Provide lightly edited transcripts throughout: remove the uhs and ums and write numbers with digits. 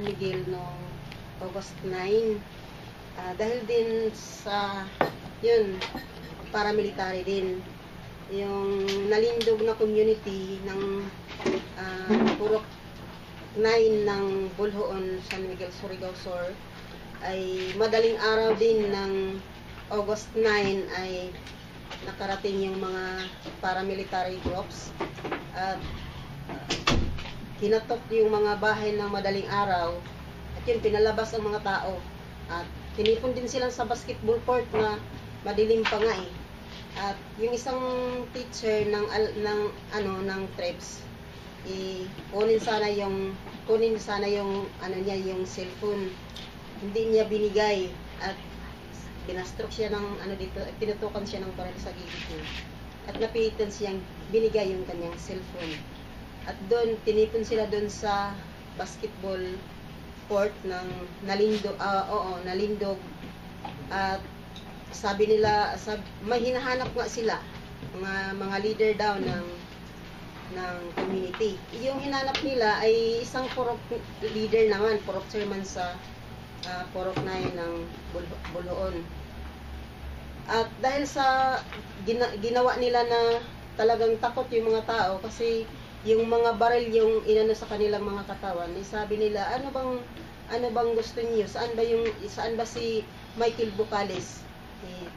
Miguel noong August 9. Dahil din sa yun, paramilitary din yung nalindog na community ng Purok 9 ng Bulhoon, San Miguel, Surigao Sur ay madaling araw din ng August 9 ay nakarating yung mga paramilitary groups at kinatok yung mga bahay ng madaling araw at yun, pinalabas ang mga tao at tinipon din sila sa basketball court na madilim pa nga eh. At yung isang teacher ng TREPS kunin sana yung yung cellphone, hindi niya binigay at binastrok siya ng pinutukan siya ng baril sa gilid niya at napilitan siyang binigay yung kanyang cellphone. At doon, tinipon sila doon sa basketball court ng nalindog. At sabi nila, may hinahanap nga sila, mga leader daw ng community. Yung hinanap nila ay isang purok leader naman, purok chairman sa Purok 9 ng Bulhoon. At dahil sa ginawa nila na talagang takot yung mga tao kasi yung mga baril yung inano sa kanilang mga katawan, sabi nila, ano bang gusto niyo? Saan ba si Michael Bucales?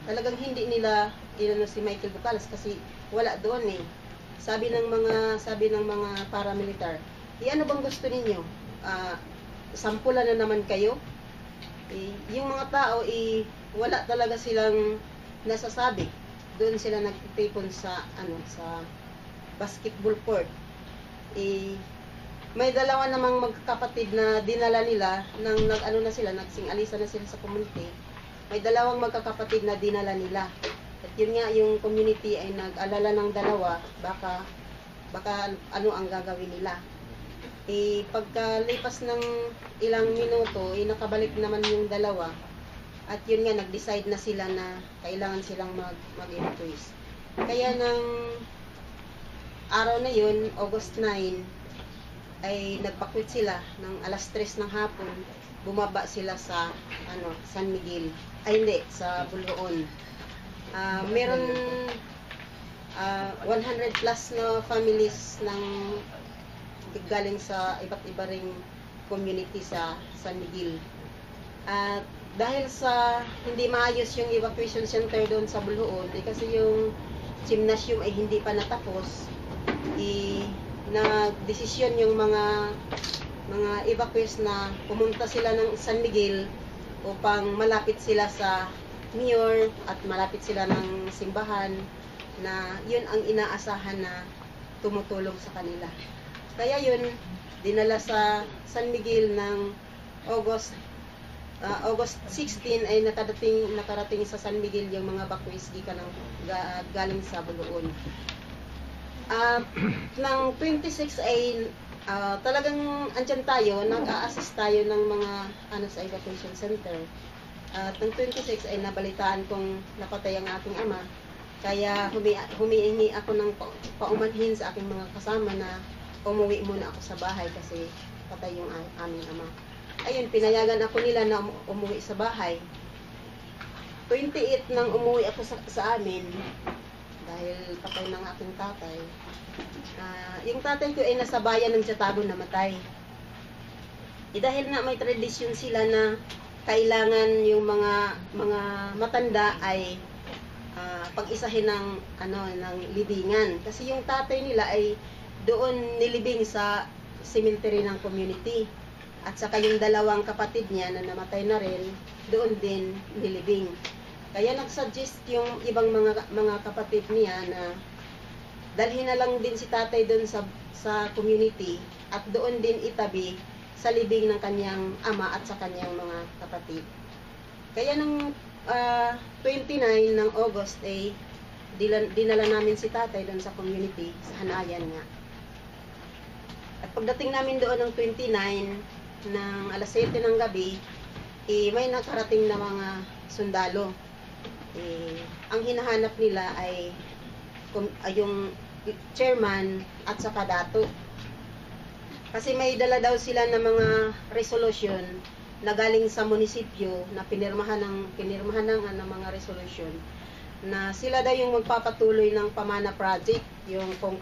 Talagang hindi nila inano si Michael Bucales kasi wala doon eh. Sabi ng mga paramilitar, ano bang gusto ninyo? Sampulan na naman kayo? Yung mga tao wala talaga silang nasasabi. Doon sila nagtitipon sa basketball court. May dalawa namang magkakapatid na dinala nila nang nagsing-alisa na sila sa community. May dalawang magkakapatid na dinala nila. At yun nga, yung community ay nag-alala ng dalawa, baka ano ang gagawin nila. Pagkalipas ng ilang minuto, nakabalik naman yung dalawa. At yun nga, nag-decide na sila na kailangan silang mag-evacuate. Kaya ng araw na yun, August 9, ay nagpakwit sila ng alas 3 ng hapon. Bumaba sila sa San Miguel. Sa Bulhoon. Meron 100 plus na families ng galing sa iba't iba ring community sa San Miguel. At dahil sa hindi maayos yung evacuation center doon sa Bulhoon, kasi yung gymnasium ay hindi pa natapos, nagdesisyon yung mga evacuees na pumunta sila ng San Miguel upang malapit sila sa mayor at malapit sila ng simbahan na yun ang inaasahan na tumutulong sa kanila. Kaya yun, dinala sa San Miguel ng August 16 ay nakarating sa San Miguel yung mga evacuees galing sa Bulhoon. Ng 26 ay talagang andyan tayo, nag-a-assist tayo ng mga sa evacuation center. At ng 26 ay nabalitaan kong napatay ang aking ama. Kaya humiingi ako ng paumanhin sa aking mga kasama na umuwi muna ako sa bahay kasi patay yung aming ama. Ayun, pinayagan ako nila na umuwi sa bahay. 28 nang umuwi ako sa amin dahil patay ng aking tatay. Yung tatay ko ay nasa bayan ng Jatago, namatay. Dahil nga may tradisyon sila na kailangan yung mga matanda ay pag-isahin ng libingan. Kasi yung tatay nila ay doon nilibing sa cemetery ng community. At saka yung dalawang kapatid niya na namatay na rin, doon din nilibing. Kaya nag-suggest yung ibang mga kapatid niya na dalhin na lang din si tatay doon sa community at doon din itabi sa libing ng kanyang ama at sa kanyang mga kapatid. Kaya ng 29 ng August ay dinala namin si tatay doon sa community, sa Hanayan nga. At pagdating namin doon ng 29 ng alas 7 ng gabi, may nakarating na mga sundalo. Ang hinahanap nila ay yung chairman at saka dato. Kasi may dala daw sila ng mga resolution na galing sa munisipyo na pinirmahan ng mga resolution na sila daw yung magpapatuloy ng Pamana Project, yung road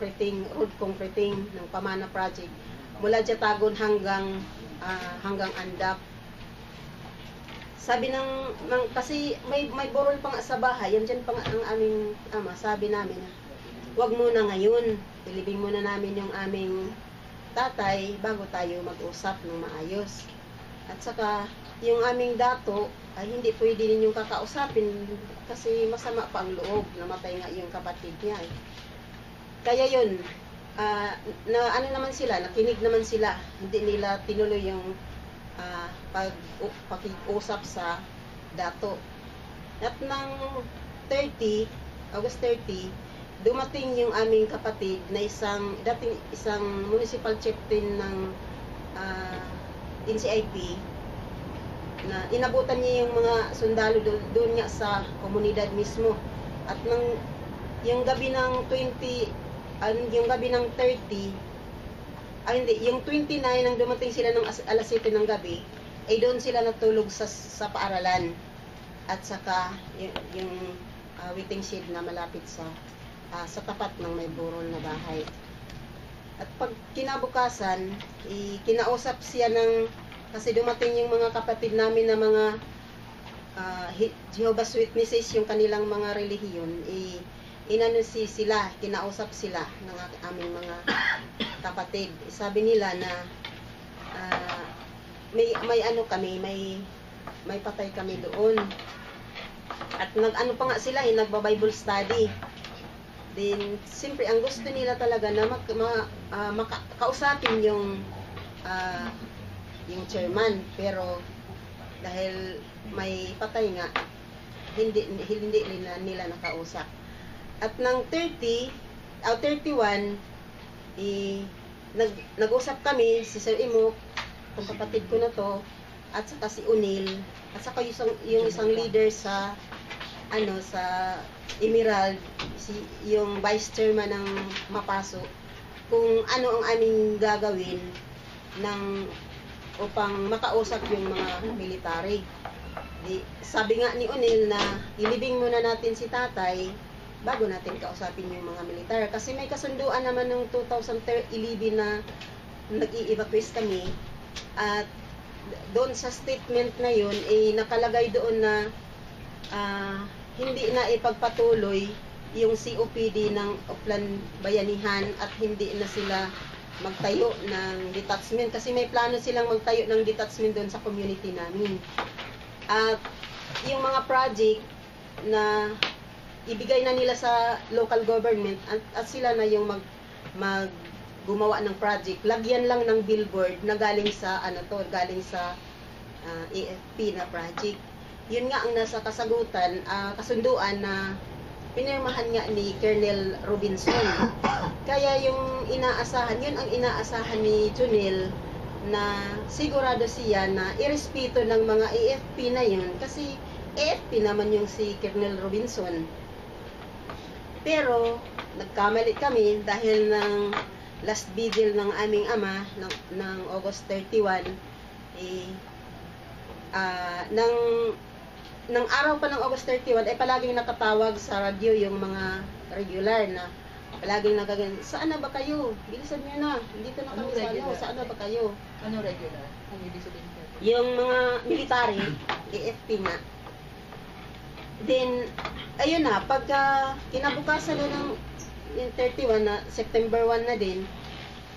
concreting ng Pamana Project mula Jatagon hanggang Andap. Sabi kasi may borol pa nga sa bahay, yan dyan pa nga ang aming ama, sabi namin, wag muna ngayon, ilibing muna namin yung aming tatay bago tayo mag-usap ng maayos. At saka, yung aming dato, ay hindi pwede ninyong kakausapin kasi masama pa ang loob, namatay nga yung kapatid niya eh. Kaya yun, nakinig naman sila, hindi nila tinuloy yung pag-usap sa dato. At ng August 30, dumating yung aming kapatid na isang municipal chieftain ng NCIP na inabutan niya yung mga sundalo doon nga sa komunidad mismo. At yung gabi ng 30, yung 29 nang dumating sila ng alas 7 ng gabi, ay doon sila natulog sa paaralan. At saka yung waiting shed na malapit sa tapat ng may burol na bahay. At pag kinabukasan, kinausap siya kasi dumating yung mga kapatid namin na mga Jehovah's Witnesses, yung kanilang mga relihiyon, kinausap sila ng aming mga kapatid. Sabi nila na may patay kami doon. At pa nga sila, nagba-Bible study. Then, siyempre, ang gusto nila talaga na kausapin yung chairman. Pero, dahil may patay nga, hindi nila nakausap. At ng 31, nag-usap kami, si Sir Imok, kung kapatid ko na to, at saka si Unil, at saka yung isang leader sa Emerald, yung vice chairman ng Mapaso, kung ano ang aming gagawin upang makausap yung mga military. Sabi nga ni Unil na ilibing muna natin si tatay bago natin kausapin yung mga militar. Kasi may kasunduan naman ng 2011 na nag-i-evacuate kami. At doon sa statement na yun, nakalagay doon na hindi na ipagpatuloy yung COPD ng Oplan Bayanihan at hindi na sila magtayo ng detachment. Kasi may plano silang magtayo ng detachment doon sa community namin. At yung mga project na ibigay na nila sa local government at sila na yung gumawa ng project, lagyan lang ng billboard na galing sa AFP na project. Yun nga ang nasa kasunduan na pinirmahan nga ni Colonel Robinson. Kaya yun ang inaasahan ni Junel na sigurado siya na irespeto ng mga AFP na yun kasi AFP naman yung si Colonel Robinson. Pero nagkamali kami dahil ng last vigil ng aming ama ng August 31 ng araw pa ng August 31 ay palaging nakatawag sa radyo yung mga regular na palaging nagagan, saan na ba kayo? Bilisan niyo na, dito na kami sa saan na ba kayo? Ano regular? Ang ibig sabihin ko? Yung mga military, AFP nga. Then, ayun na, pagka kinabukasan na ng 31 na, September 1 na din,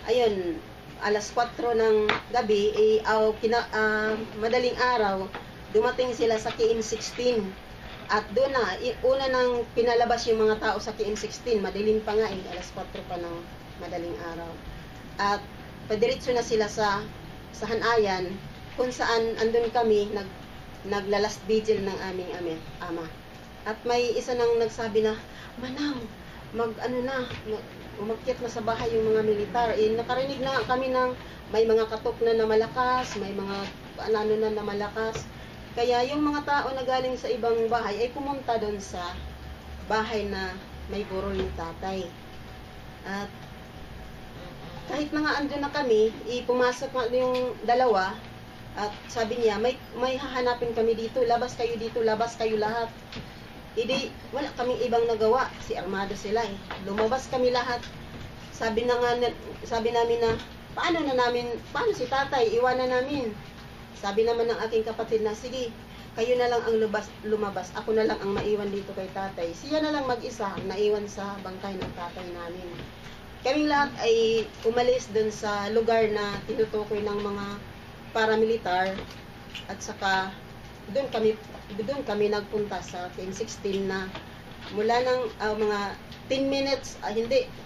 ayun, alas 4 ng gabi, madaling araw, dumating sila sa KM16. At doon na, una nang pinalabas yung mga tao sa KM16, madilim pa nga alas 4 pa ng madaling araw. At padiretso na sila sa Hanayan, kung saan andun kami, naglalast vigil ng aming ama. At may isa nang nagsabi na, Manang, umakyat na sa bahay yung mga militar. Nakarinig na kami ng may mga katok na malakas, may mga na malakas. Kaya yung mga tao na galing sa ibang bahay ay pumunta doon sa bahay na may burol ni tatay. At kahit na nga andun na kami, pumasok nga yung dalawa, at sabi niya, may hahanapin kami dito, labas kayo lahat. Hindi, wala kaming ibang nagawa, si armado sila eh. Lumabas kami lahat. Sabi namin na, paano si tatay, iwanan namin. Sabi naman ng aking kapatid na, sige, kayo na lang ang lumabas, ako na lang ang maiwan dito kay tatay. Siya na lang mag-isa ang naiwan sa bangkay ng tatay namin. Kaming lahat ay umalis dun sa lugar na tinutukoy ng mga paramilitar, at saka doon kami nagpunta sa 1016 na mula ng mga 10 minutes,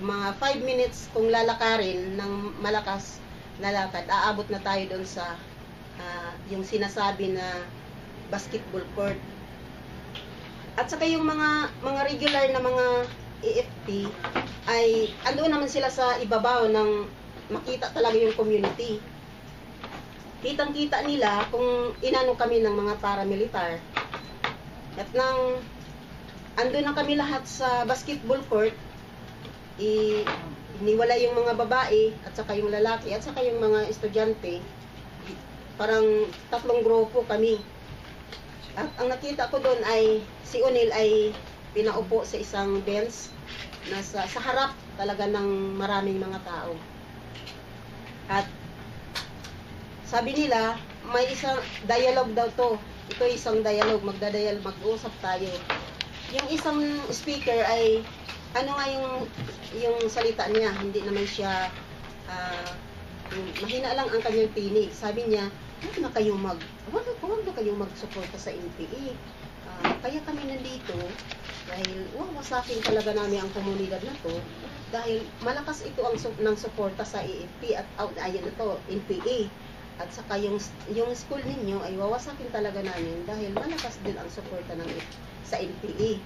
mga 5 minutes kung lalakarin ng malakas na lakad, aabot na tayo doon sa yung sinasabi na basketball court. At saka yung mga regular na mga AFP ay andoon naman sila sa ibabaw ng makita talaga yung community. Kitang-kita nila kung inano kami ng mga paramilitar. At nang andun na kami lahat sa basketball court, iniwala yung mga babae at saka yung lalaki at saka yung mga estudyante. Parang 3 grupo kami. At ang nakita ko doon ay si O'Neil ay pinaupo sa isang bench na sa harap talaga ng maraming mga tao. At sabi nila, may isang dialogue daw to. Ito isang dialogue, mag-uusap tayo. Yung isang speaker ay, ano nga yung salita niya, hindi naman siya, mahina lang ang kanyang tinig. Sabi niya, huwag na kayong magsuporta sa NPA. Kaya kami nandito, dahil wawasakin talaga namin ang komunidad na to, dahil malakas ito ng suporta sa AFP at ayan na to, NPA. At saka yung school ninyo ay wawasakin talaga namin dahil malakas din ang suporta sa NPA.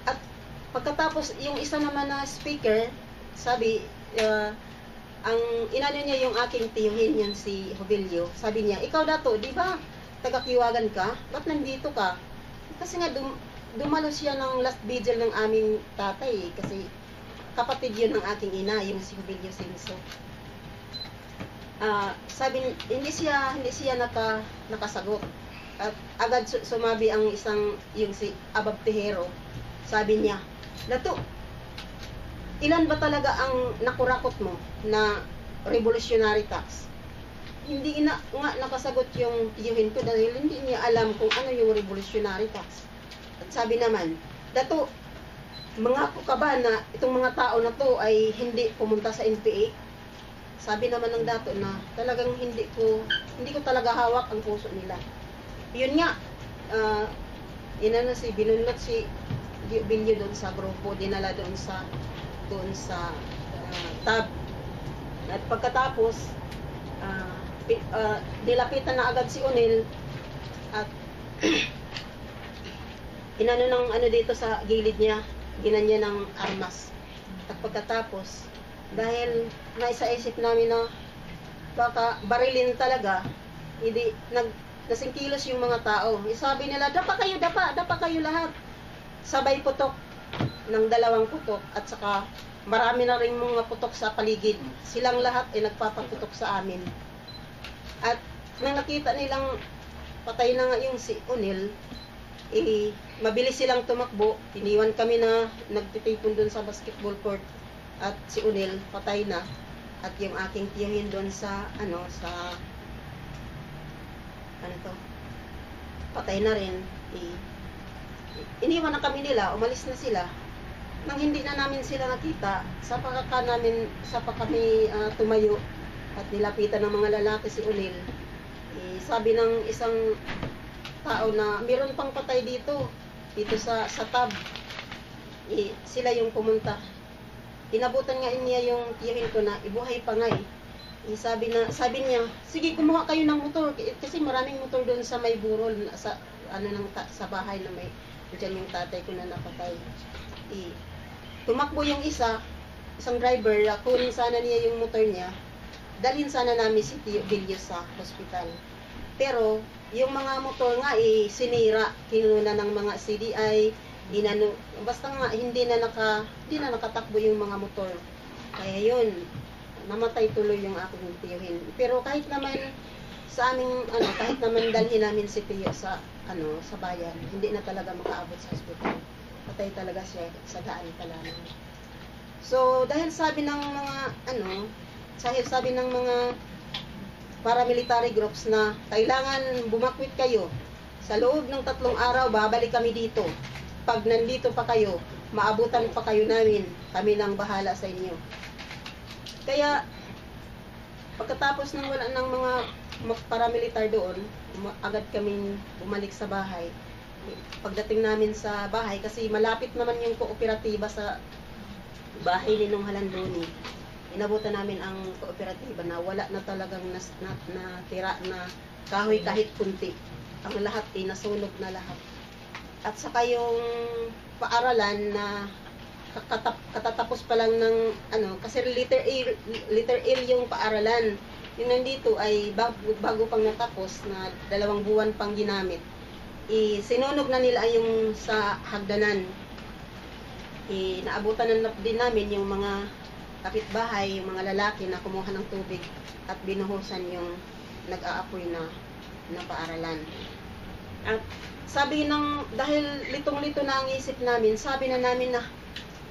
At pagkatapos, yung isa naman na speaker, sabi, ang inano niya yung aking tiyuhin yan si Jovelio, sabi niya, ikaw dato, di ba taga-Kiwagan ka? Ba't nandito ka? Kasi nga dumalo siya ng last vigil ng aming tatay kasi kapatid yun ng aking ina, yung si Jovelio Sinso. Sabi, hindi siya nakasagot. At agad sumabi ang yung si Abab Tejero. Sabi niya, Dato, ilan ba talaga ang nakurakot mo na revolutionary tax? Hindi nga nakasagot yung tiyuhin ko dahil hindi niya alam kung ano yung revolutionary tax. At sabi naman, Dato, mangako ka ba na itong mga tao na to ay hindi pumunta sa NPA? Sabi naman ng dato na talagang hindi ko talaga hawak ang puso nila. Yun nga, binunot si Bilyo doon sa grupo, dinala doon sa tab. At pagkatapos, nilapitan na agad si O'Neil at inano ng dito sa gilid niya, ginanya ng armas. At pagkatapos, dahil naisaisip namin na baka barilin talaga, hindi nasingkilos yung mga tao. Sabi nila, dapa kayo lahat. Sabay putok ng 2 putok at saka marami na rin mga putok sa paligid. Silang lahat ay nagpapaputok sa amin. At nang nakita nilang patay na nga yung si O'Neil, mabilis silang tumakbo. Iniwan kami na nagtitipon dun sa basketball court. At si O'Neil patay na at yung aking tiyuhin doon patay na rin. Iniwan na kami nila, umalis na sila. Nang hindi na namin sila nakita, sapa kami tumayo at nilapitan ng mga lalaki si O'Neil. Sabi ng isang tao na meron pang patay dito sa tab. Sila yung pumunta. Inabutan nga niya yung tiyuhin ko na ibuhay pa nga eh. Sabi niya, sige kumuha kayo ng motor kasi maraming motor doon sa may burol sa sa bahay na may diyan yung tatay ko na napatay. Tumakbo yung isang driver, kunin sana niya yung motor niya. Dalhin sana namin si Tio Bilyo sa hospital. Pero yung mga motor nga sinira, kinuna ng mga CDI, basta nga hindi na nakatakbo yung mga motor. Kaya yun, namatay tuloy yung aking tiyuhin. Pero kahit naman sa aming kahit naman dalhin namin si tiyo sa sa bayan, hindi na talaga makaabot sa ospital. Patay talaga siya sa daan pa lamang. So dahil sabi ng mga paramilitary groups na kailangan bumakwit kayo. Sa loob ng 3 araw, babalik kami dito. Pag nandito pa kayo, maabutan pa kayo namin. Kami nang bahala sa inyo. Kaya, pagkatapos ng wala ng mga paramilitar doon, agad kaming bumalik sa bahay. Pagdating namin sa bahay, kasi malapit naman yung kooperatiba sa bahay ni Nong Halandoni. Inabutan namin ang kooperatiba na wala na talagang natira na kahoy kahit kunti. Ang lahat nasunog na lahat. At saka yung paaralan na katatapos pa lang ng kasi letter L yung paaralan. Yung nandito ay bago pang natapos na 2 buwan pang ginamit. Sinunog na nila yung sa hagdanan. Naabutan na din namin yung mga kapitbahay, yung mga lalaki na kumuha ng tubig at binuhusan yung nag-aapoy na paaralan. At sabi dahil litong-lito na ang isip namin, sabi na namin na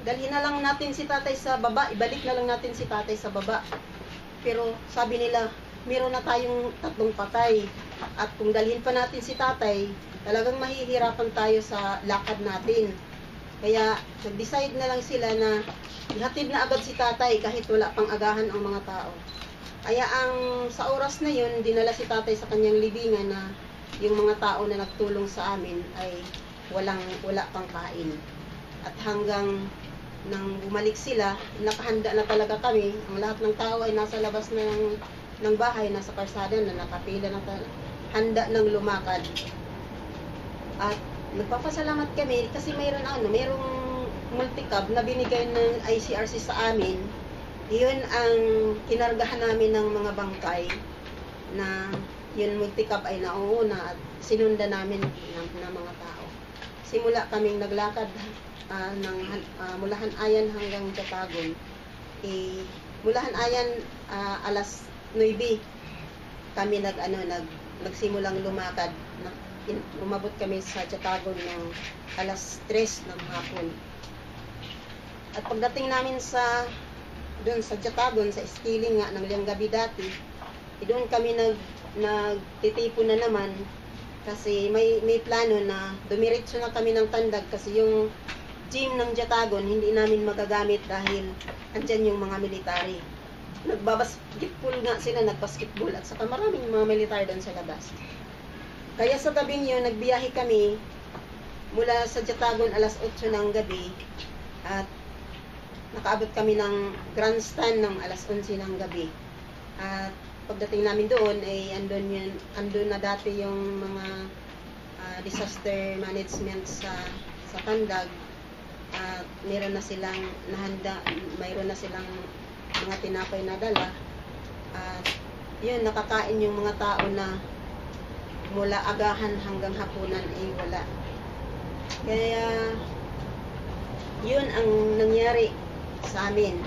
dalhin na lang natin si tatay sa baba, ibalik na lang natin si tatay sa baba. Pero sabi nila, meron na tayong 3 patay. At kung dalhin pa natin si tatay, talagang mahihirapan tayo sa lakad natin. Kaya nag-decide na lang sila na ihatid na agad si tatay kahit wala pang agahan ang mga tao. Kaya sa oras na yun, dinala si tatay sa kanyang libingan na yung mga tao na nagtulong sa amin ay wala pang kain. At hanggang nang bumalik sila, nakahanda na talaga kami. Ang lahat ng tao ay nasa labas ng bahay, nasa karsada na nakapila na handa ng lumakad. At nagpapasalamat kami kasi mayroong multicab na binigay ng ICRC sa amin. Iyon ang kinargahan namin ng mga bangkay na yun multicab ay nauuna at sinunda namin ng mga tao. Simula kaming naglakad mula Hanayan hanggang Jatagon. Mula Hanayan alas 9 kami nagsimulang lumakad. Umabot kami sa Jatagon ng alas 3 ng hapon. At pagdating namin doon sa Jatagon, sa Iskiling nga ng Liang Gabi dati, doon kami nagtitipon na naman kasi may plano na dumiretso na kami ng Tandag kasi yung gym ng Jatagon hindi namin magagamit dahil andyan yung mga military. Nagbabasketball nga sila, nagbasketball at saka maraming mga military doon sa labas. Kaya sa gabing yun, nagbiyahe kami mula sa Jatagon alas 8 ng gabi at nakaabot kami ng grandstand ng alas 11 ng gabi. At pagdating namin doon ay andun na dati yung mga disaster management sa Tandag. At mayroon na silang nahanda, mayroon na silang mga tinapay na dala. At yun, nakakain yung mga tao na mula agahan hanggang hapunan ay wala. Kaya yun ang nangyari sa amin.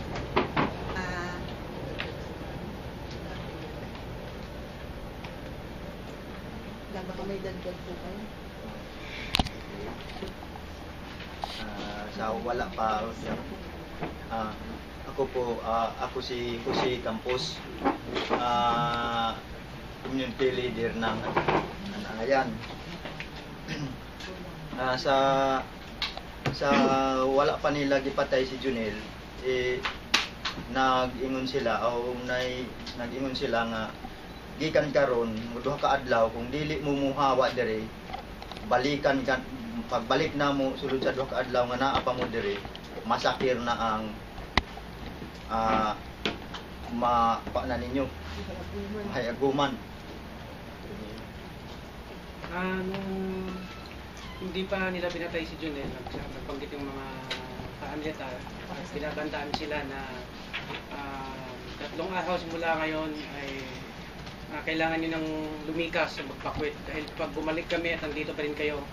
Baka may dagdag po kayo. Sa wala pa ako si Jose Campos, community leader ng Hanayan. Sa wala pa nila gipatay si Junel, nag-ingon sila nga gikan karon duha ka adlaw kung dili mo muhawa dire, balikan kan pagbalik na mo sulod sa duha ka adlaw nga naa pa mo dire, masakir na ang na ninyo mahayaguman. Hindi pa nila pinatay si Junel, nagbanggit yung mga paamilita at pinabandaan sila na 3 araw simula ngayon ay kailangan nyo nang lumikas sa magpakwit dahil pag bumalik kami at nandito pa rin kayo,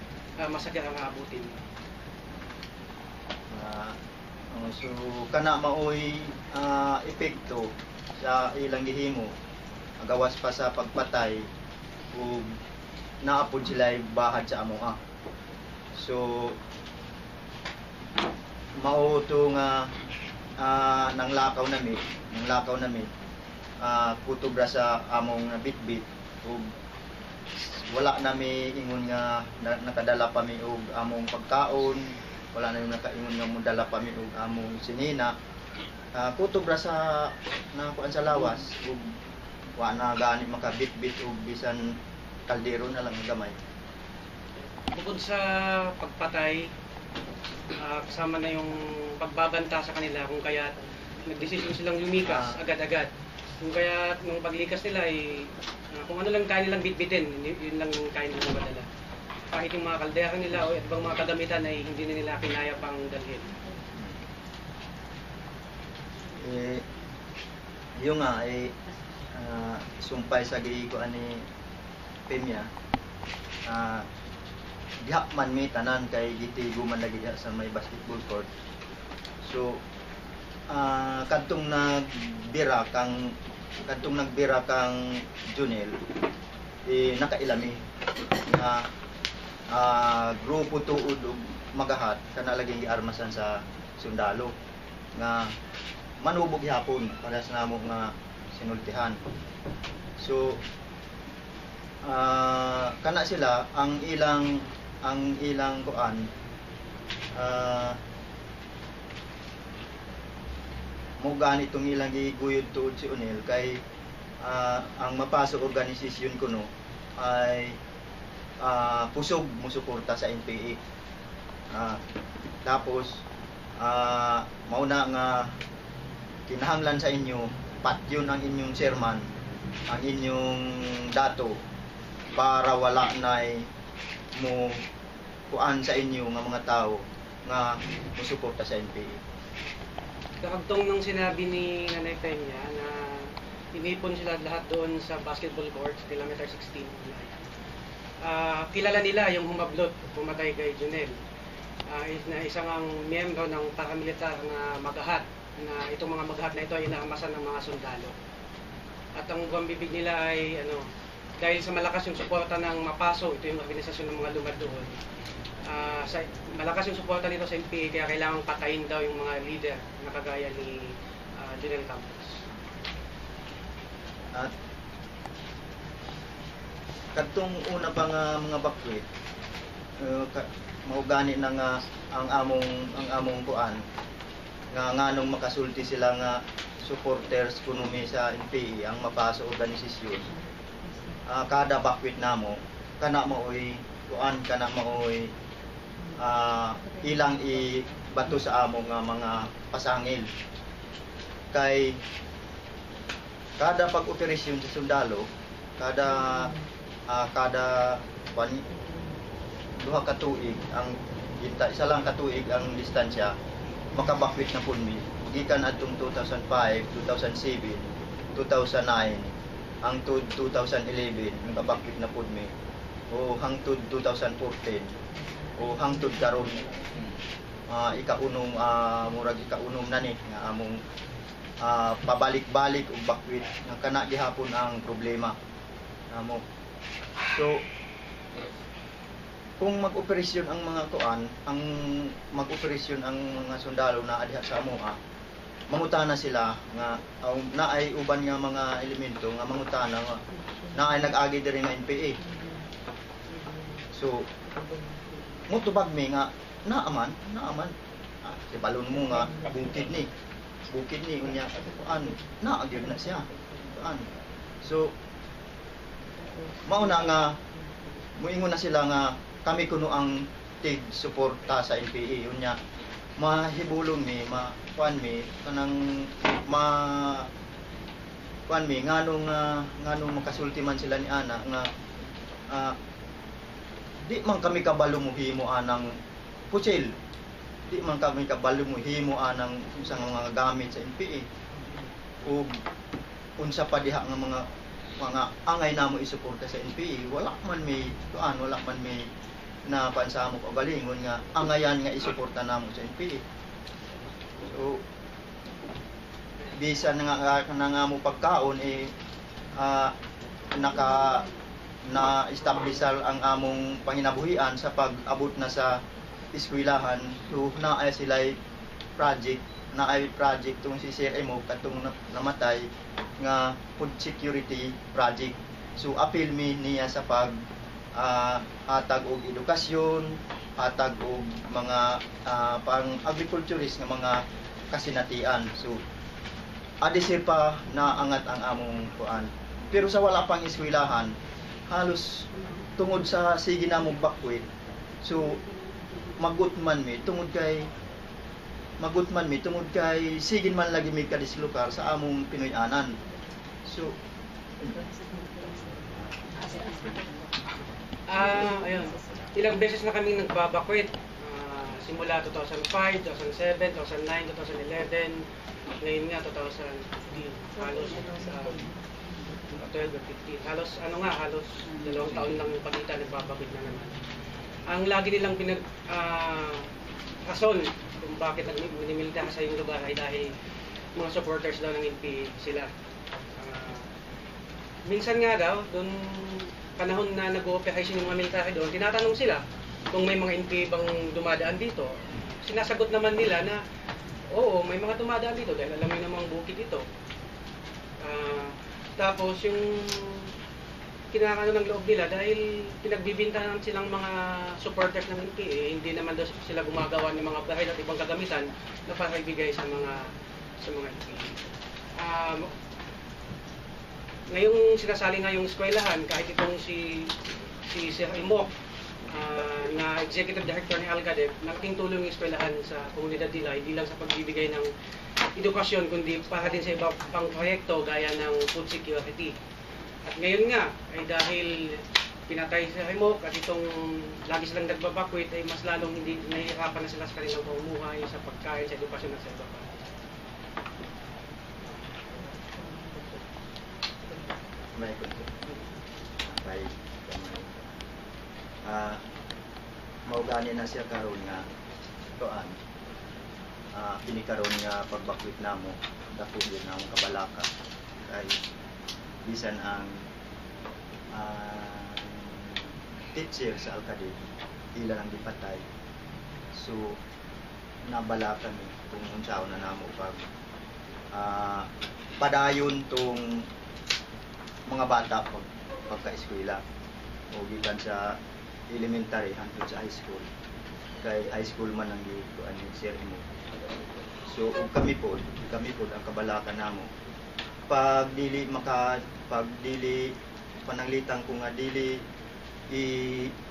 masakit ang aabutin. So kana maoy epekto sa ilang gihimo agawas pa sa pagpatay ug naapod sila bahad sa amoa. So mao to nga nanglakaw nami kutob ra sa among bitbit ug wala nami ingon nga nakadala pa mi og among pagkaon, wala na nakaingon nga modala pa mi og among sinina. Kutob ra sa nakuan sa lawas ug wa na gani makabitbit og bisan kaldero na lang gamay. Bukod sa pagpatay, kasama na yung pagbabanta sa kanila kung kaya nagdesisyon silang lumikas agad-agad. Kung kaya nung paglikas nila ay kung ano lang kaya nilang bitbitin, yun lang kaya nilang madala. Kahit yung mga kaldera nila o ibang mga kagamitan ay hindi na nila kinaya pang dalhin. Yung nga sumpay sa giikuan ni Pemya, diha man mi tanan kay gitigo man lagi diha sa may basketball court. So kadtong nagbira kang Junel nakailami na grupo tuod og magahat kana lagi giarmasan sa sundalo nga manubog gihapon para sa namo nga sinultihan. So kana sila ang ilang kuan mo gani itong ilang giguyod tuod si Unel kay ang mapasok organisasyon kuno ay pusog musuporta sa NPA. Tapos mauna nga kinahanglan sa inyo patyon ang inyong chairman, ang inyong dato para wala nay mo kuan sa inyo nga mga tao nga musuporta sa NPA. Kakagtong nung sinabi ni Nanay Peña na inipon sila lahat doon sa basketball court, kilometer 16. Kilala nila yung humablot, pumatay kay Junel. Na isang ang miyembro ng paramilitar na magahat, na itong mga magahat na ito ay inaamasan ng mga sundalo. At ang bibig nila ay dahil sa malakas yung suporta ng MAPASO, ito yung organisasyon ng mga lumad doon, malakas yung suporta nito sa NPA, kaya kailangang patayin daw yung mga leader na kagaya ni Junel Campos. At kadtong una pa nga mga bakwit, maugani na nga ang among kuan nga nganong makasulti sila nga supporters kuno mi sa NPA ang MAPASO organisasyon. Kada bakwit namo kana maoy kuan kana maoy ilang bato sa among mga pasangil kay kada pag-operasyon sa sundalo kada duha ka tuig ang isa lang ka tuig ang distansya makabakwit na pud mi gikan adtong 2005, 2007, 2009 hangtod 2011 nakabakwit na pud mi o hangtod 2014 o hangtod karon ikaunom murag ikaunom na ni nga among pabalik-balik og bakwit nga kana gihapon ang problema namo. So kung mag-operasyon ang mga kuan, ang mag-operasyon ang mga sundalo na adiha sa amoa, mangutana sila nga naay uban nga mga elemento nga mangutana nga naay nag-agi diri nga NPA. So mutubag mi nga naaman si balon mo nga bukid ni unya kuan naagid na siya kuan. So mauna nga moingon na sila nga kami kuno ang tig suporta sa NPA unya mahibulong mi kuan mi kanang kuan mi nganong makasulti man sila ni ana nga di man kami kabalo mo himo anang pusil, di man kami kabalo mo himo anang usang mga gamit sa NPA o unsa pa diha nga mga angay namo isuporta sa NPA wala man may na pansamo o galingon nga angayan nga isuporta namo sa NPA. So, bisan na nga mo pagkaon, na-establish ang among panginabuhian sa pag-abot na sa eskwelahan. So, naay sila'y project tong si Sir Emo katong namatay nga food security project. So, appeal mi niya sa pag hatag og edukasyon, hatag og mga pang-agriculturist nga mga kasinatian. So, adisir pa na angat ang among kuan. Pero sa wala pang eskwelahan, halos tungod sa sige namong bakwit. So, magutman mi tungod kay sigin man lagi mi kadislukar sa among Pinoy-anan. So, ayun. Ilang beses na kaming nagbabakwit. Simula 2005, 2007, 2009, 2011. Ngayon nga 2015. Halos 12 or 15. Halos halos 2 taon lang yung pagitan, nagbabakwit na naman. Ang lagi nilang rason kung bakit nagmimilita sa yung lugar ay dahil mga supporters daw ng NPA sila. Minsan nga daw, doon panahon na nag-ooperation yung mga military doon, tinatanong sila kung may mga NPA bang dumadaan dito. Sinasagot naman nila na, oo, may mga dumadaan dito dahil alam nyo namang bukid ito. Tapos yung kinakano ng loob nila dahil pinagbibintahan silang mga supporters ng NPA, hindi naman daw sila gumagawa ng mga bahid at ibang kagamitan na para ibigay sa mga NPA. Ngayong sinasali nga yung eskwelahan, kahit itong si Sir Imok, na Executive Director ni Alcadeb, naging tulong yung eskwelahan sa komunidad nila, hindi lang sa pagbibigay ng edukasyon, kundi para din sa ibang pang proyekto gaya ng food security. At ngayon nga, ay dahil pinatay si Imok at itong lagi silang nagbabakwit, ay mas lalong hindi nahihirapan na sila sa kanilang pamumuhay, sa pagkain, sa edukasyon at sa iba pa. may kunto. Kay maugani na siya karon nga tuan. Pinikaron nga pagbakwit namo dako gyud na ang kabalaka kay bisan ang teacher sa Alcadeb ila lang gipatay. So nabala kami kung unsaon na namo pag padayon tong mga bata pagka-eskwela o gikan sa elementary hangtod sa high school. Kay high school man ang gikuan ni Sir Emo. So kami po ang kabalaka namo pag dili pananglitan ko nga dili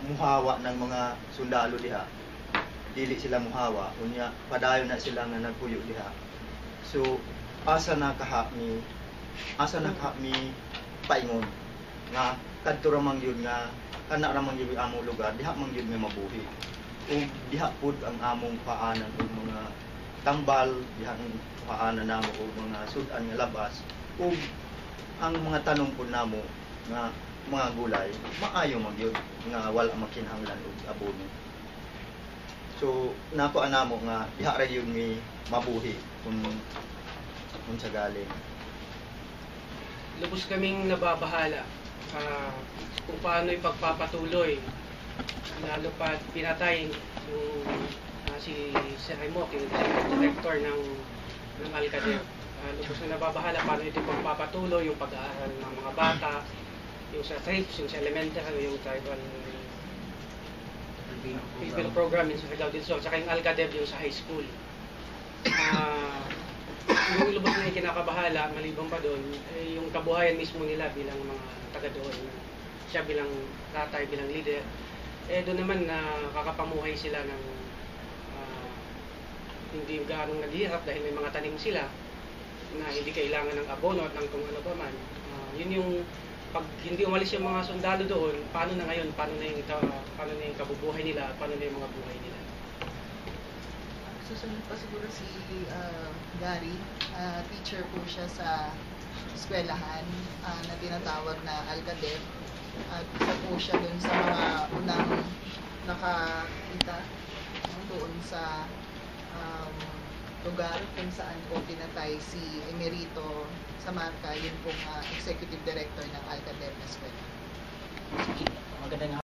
muhawa ng mga sundalo diha, dili sila muhawa unya padayon na sila nga nagpuyo diha. So asa na kaha mi paingon nga kadto ra man gyud nga kana ra man gyud among lugar diha man gyud may mabuhi ug diha pud ang among paanan ug mga tambal diha ang paanan namo ug mga sudan nga labas ug ang mga tanom pud namo nga mga gulay maayo man gyud nga wala makinahanglan og abono. So nako anamo nga diha ra gyud mi mabuhi kung sa galing. Lubos kaming nababahala kung paano ipagpapatuloy, lalo pa pinatay yung si Sir Emo, yung director ng Alcadeb. Lubos na nababahala paano ito ipagpapatuloy yung pag-aaral ng mga bata, yung sa TRIPS, yung sa elementary, yung tribal people program, yung sa Hilaw din so, saka yung Alcadeb yung sa high school. Yung lubos na kinakabahala, maliban pa doon, yung kabuhayan mismo nila bilang mga taga doon. Siya bilang tatay, bilang leader. Doon naman nakakapamuhay sila ng hindi gaanong naghihirap dahil may mga tanim sila na hindi kailangan ng abono at ng kung ano pa man. Yun yung pag hindi umalis yung mga sundalo doon, paano na ngayon, paano na yung kabubuhay nila, paano na yung mga buhay nila. Susunod pa siguro si Gary, teacher po siya sa eskwelahan na tinatawag na Alcadeb at isa po siya dun sa mga unang nakakita doon sa lugar kung saan po pinatay si Emerito Samarca, yun pong Executive Director ng Alcadem Escuela. Magandang